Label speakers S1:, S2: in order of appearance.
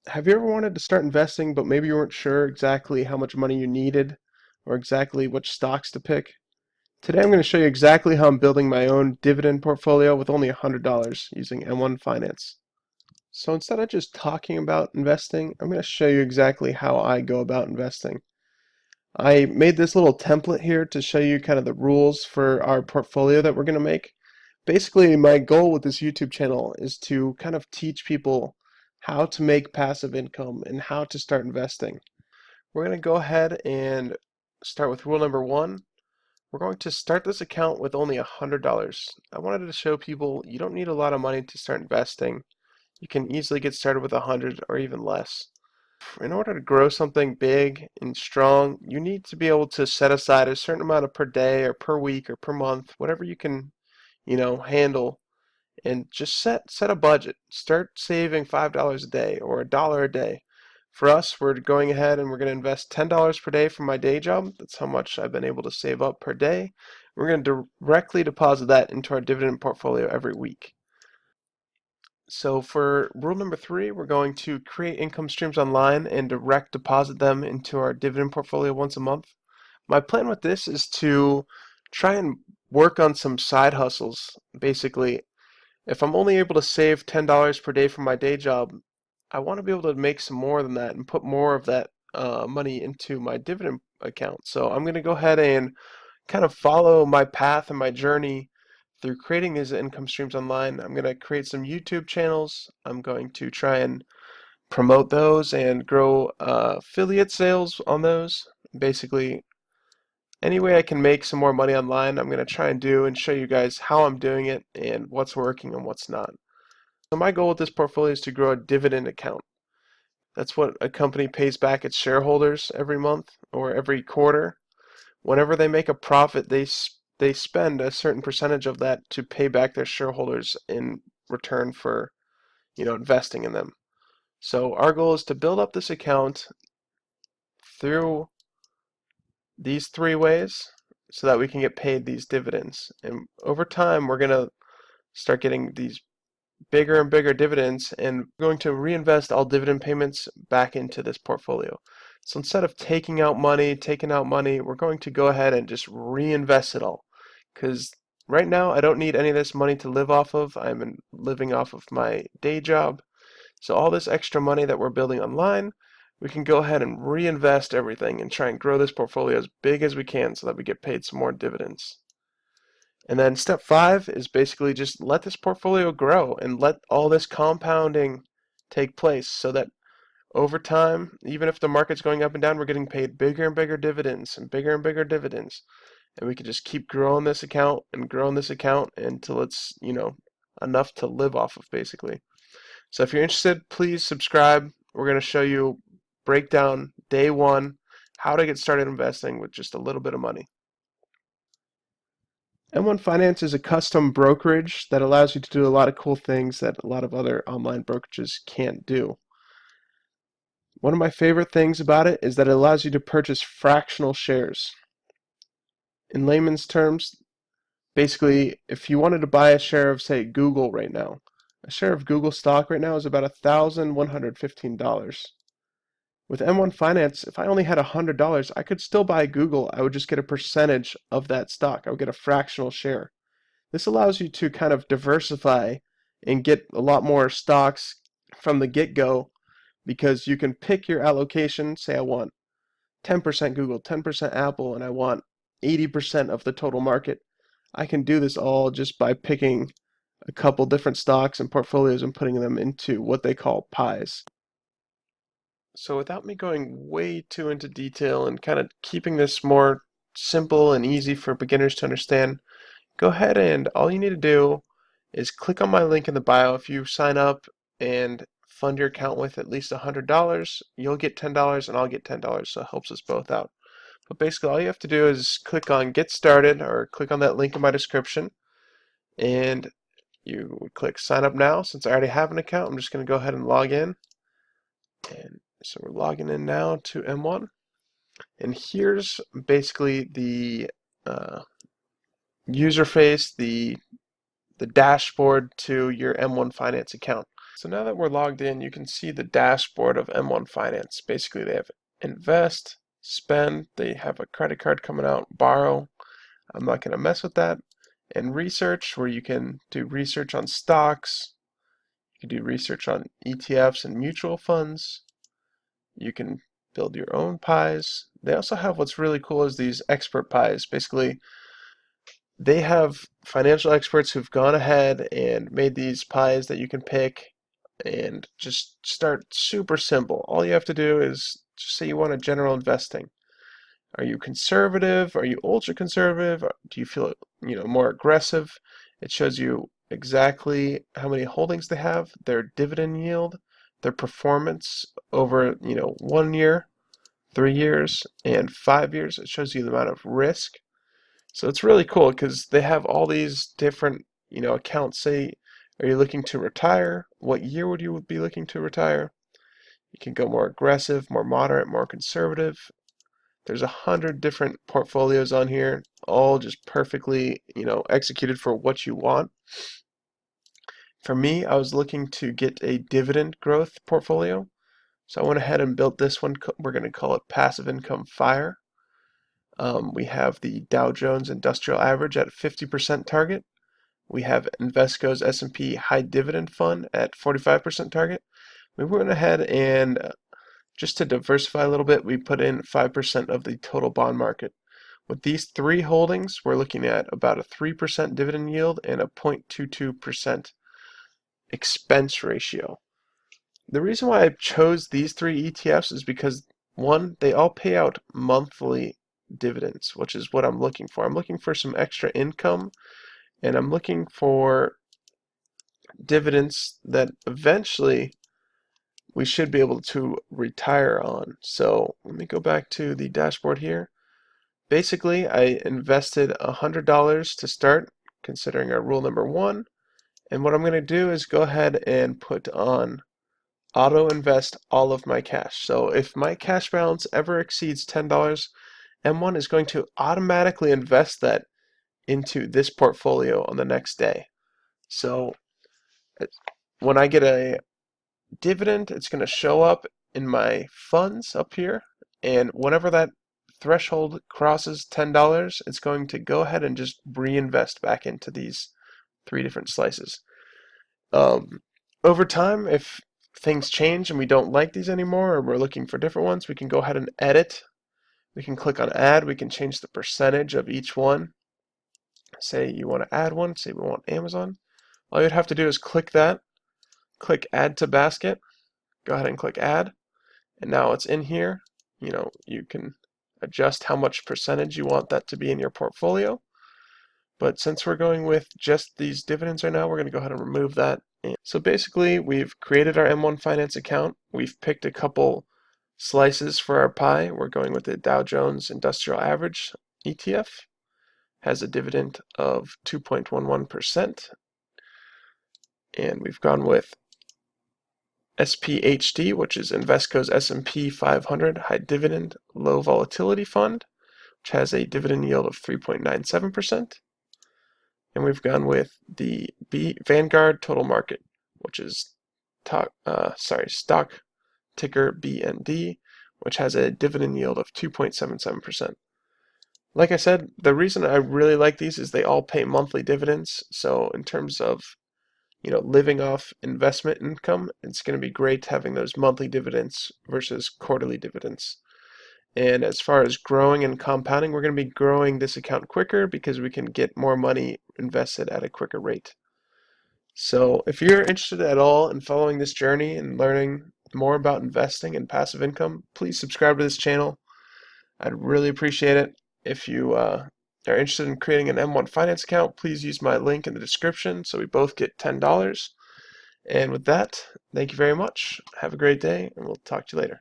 S1: Have you ever wanted to start investing, but maybe you weren't sure exactly how much money you needed or exactly which stocks to pick? Today I'm going to show you exactly how I'm building my own dividend portfolio with only $100 using M1 Finance. So instead of just talking about investing, I'm going to show you exactly how I go about investing. I made this little template here to show you kind of the rules for our portfolio that we're going to make. Basically, my goal with this YouTube channel is to kind of teach people how to make passive income and how to start investing. We're going to go ahead and start with rule number one. We're going to start this account with only $100. I wanted to show people you don't need a lot of money to start investing. You can easily get started with 100 or even less. In order to grow something big and strong, you need to be able to set aside a certain amount of per day or per week or per month, whatever you can, handle, and just set a budget. Start saving $5 a day or $1 a day. For us, we're going ahead and we're going to invest $10 per day from my day job. That's how much I've been able to save up per day. We're going to directly deposit that into our dividend portfolio every week. So for rule number three, we're going to create income streams online and direct deposit them into our dividend portfolio once a month. My plan with this is to try and work on some side hustles. Basically, if I'm only able to save $10 per day from my day job, I want to be able to make some more than that and put more of that money into my dividend account. So I'm going to go ahead and kind of follow my path and my journey through creating these income streams online. I'm going to create some YouTube channels. I'm going to try and promote those and grow affiliate sales on those. Basically, any way I can make some more money online, I'm going to try and do and show you guys how I'm doing it and what's working and what's not. So my goal with this portfolio is to grow a dividend account. That's what a company pays back its shareholders every month or every quarter. Whenever they make a profit, they spend a certain percentage of that to pay back their shareholders in return for, investing in them. So our goal is to build up this account through these three ways so that we can get paid these dividends. And over time, we're going to start getting these bigger and bigger dividends, and we're going to reinvest all dividend payments back into this portfolio. So instead of taking out money, we're going to go ahead and just reinvest it all. Because right now, I don't need any of this money to live off of. I'm living off of my day job. So all this extra money that we're building online, we can go ahead and reinvest everything and try and grow this portfolio as big as we can so that we get paid some more dividends. And then step five is basically just let this portfolio grow and let all this compounding take place so that over time, even if the market's going up and down, we're getting paid bigger and bigger dividends and bigger and bigger dividends. And we can just keep growing this account and growing this account until it's, enough to live off of basically. So if you're interested, please subscribe. We're going to show you breakdown day one, how to get started investing with just a little bit of money. M1 Finance is a custom brokerage that allows you to do a lot of cool things that a lot of other online brokerages can't do. One of my favorite things about it is that it allows you to purchase fractional shares. In layman's terms, basically, if you wanted to buy a share of, say, Google right now, a share of Google stock right now is about $1,115. With M1 Finance, if I only had $100, I could still buy Google. I would just get a percentage of that stock. I would get a fractional share. This allows you to kind of diversify and get a lot more stocks from the get-go because you can pick your allocation. Say I want 10% Google, 10% Apple, and I want 80% of the total market. I can do this all just by picking a couple different stocks and portfolios and putting them into what they call pies. So without me going way too into detail and kind of keeping this more simple and easy for beginners to understand, go ahead and all you need to do is click on my link in the bio. If you sign up and fund your account with at least $100, you'll get $10 and I'll get $10, so it helps us both out. But basically all you have to do is click on get started or click on that link in my description and you would click sign up now. Since I already have an account, I'm just going to go ahead and log in. And so we're logging in now to M1. And here's basically the user face, the dashboard to your M1 Finance account. So now that we're logged in, you can see the dashboard of M1 Finance. Basically, they have invest, spend, they have a credit card coming out, borrow. I'm not going to mess with that. And research, where you can do research on stocks, you can do research on ETFs and mutual funds. You can build your own pies. They also have what's really cool is these expert pies. Basically, they have financial experts who've gone ahead and made these pies that you can pick and just start super simple. All you have to do is just say you want a general investing. Are you conservative? Are you ultra conservative? Do you feel more aggressive? It shows you exactly how many holdings they have, their dividend yield, their performance over 1 year, 3 years, and 5 years. It shows you the amount of risk. So it's really cool because they have all these different accounts. Say, are you looking to retire? What year would you be looking to retire? You can go more aggressive, more moderate, more conservative. There's 100 different portfolios on here, all just perfectly, executed for what you want. For me, I was looking to get a dividend growth portfolio. So I went ahead and built this one. We're going to call it Passive Income FIRE. We have the Dow Jones Industrial Average at 50% target. We have Invesco's S&P High Dividend Fund at 45% target. We went ahead and just to diversify a little bit, we put in 5% of the total bond market. With these 3 holdings, we're looking at about a 3% dividend yield and a 0.22% expense ratio. The reason why I chose these 3 ETFs is because, one, they all pay out monthly dividends, which is what I'm looking for. I'm looking for some extra income, and I'm looking for dividends that eventually we should be able to retire on. So let me go back to the dashboard here. Basically, I invested $100 to start, considering our rule number 1. And what I'm going to do is go ahead and put on auto invest all of my cash. So if my cash balance ever exceeds $10, M1 is going to automatically invest that into this portfolio on the next day. So when I get a dividend, it's going to show up in my funds up here, and whenever that threshold crosses $10, it's going to go ahead and just reinvest back into these 3 different slices. Over time, if things change and we don't like these anymore, or we're looking for different ones, we can go ahead and edit. We can click on add. We can change the percentage of each one. Say you want to add one. Say we want Amazon. All you'd have to do is click that. Click add to basket. Go ahead and click add. And now it's in here. You can adjust how much percentage you want that to be in your portfolio. But since we're going with just these dividends right now, we're going to go ahead and remove that. So basically, we've created our M1 Finance account. We've picked a couple slices for our pie. We're going with the Dow Jones Industrial Average ETF. Has a dividend of 2.11%. And we've gone with SPHD, which is Invesco's S&P 500 High Dividend Low Volatility Fund, which has a dividend yield of 3.97%. And we've gone with the Vanguard Total Market, which is stock ticker BND, which has a dividend yield of 2.77%. Like I said, the reason I really like these is they all pay monthly dividends. So in terms of living off investment income, it's going to be great having those monthly dividends versus quarterly dividends. And as far as growing and compounding, we're going to be growing this account quicker because we can get more money invested at a quicker rate. So if you're interested at all in following this journey and learning more about investing and passive income, please subscribe to this channel. I'd really appreciate it. If you are interested in creating an M1 Finance account, please use my link in the description so we both get $10. And with that, thank you very much. Have a great day, and we'll talk to you later.